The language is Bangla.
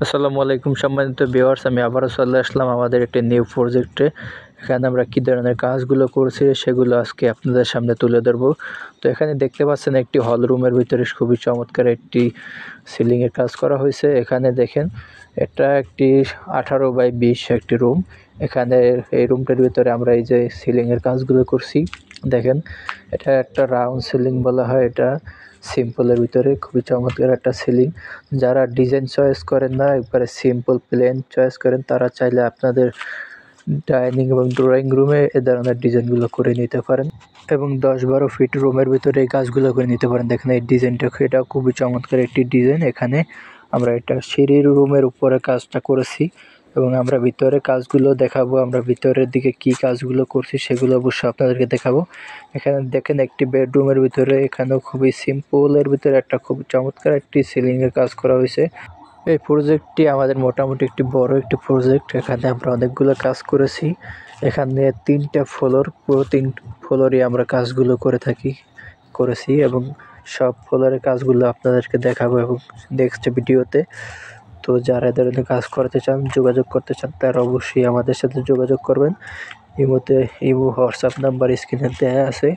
আসসালামু আলাইকুম সম্মানিত ভিউয়ার্স, আমি আবারও চলে আসলাম আমাদের একটি নিউ প্রজেক্টে। এখানে আমরা কী ধরনের কাজগুলো করছি সেগুলো আজকে আপনাদের সামনে তুলে ধরবো। তো এখানে দেখতে পাচ্ছেন একটি হল রুমের ভিতরে খুবই চমৎকার একটি সিলিংয়ের কাজ করা হয়েছে। এখানে দেখেন, এটা একটি 18x20 একটি রুম। এখানে এই রুমটার ভিতরে আমরা এই যে সিলিংয়ের কাজগুলো করছি দেখেন, এটা একটা রাউন্ড সিলিং বলা হয়। এটা সিম্পলের ভিতরে খুবই চমৎকার একটা সিলিং। যারা ডিজাইন চয়েস করেন না, একবারে সিম্পল প্লেন চয়েস করেন, তারা চাইলে আপনাদের ডাইনিং এবং ড্রয়িং রুমে এ ধরনের ডিজাইনগুলো করে নিতে পারেন এবং 10-12 ফিট রুমের ভিতরে এই কাজগুলো করে নিতে পারেন। দেখেন এই ডিজাইনটা, এটা খুবই চমৎকার একটি ডিজাইন। এখানে আমরা এটা সিঁড়ির রুমের উপরে কাজটা করেছি এবং আমরা ভিতরে কাজগুলো দেখাবো। আমরা ভিতরের দিকে কি কাজগুলো করছি সেগুলো অবশ্যই আপনাদেরকে দেখাবো। এখানে দেখেন একটি বেডরুমের ভিতরে, এখানেও খুবই সিম্পলের ভিতরে একটা খুব চমৎকার একটি সিলিংয়ের কাজ করা হয়েছে। এই প্রজেক্টটি আমাদের মোটামুটি একটি বড় একটি প্রজেক্ট। এখানে আমরা অনেকগুলো কাজ করেছি। এখানে 3টা ফ্লোর, পুরো 3 ফ্লোরই আমরা কাজগুলো করেছি এবং সব ফ্লোরের কাজগুলো আপনাদেরকে দেখাবো এবং নেক্সট ভিডিওতে। তো যারা এ ধরনের কাজ করতে চান, যোগাযোগ করতে চান, তারা অবশ্যই আমাদের সাথে যোগাযোগ করবেন। ইমো হোয়াটসঅ্যাপ নাম্বার স্ক্রিনে দেয়া আছে।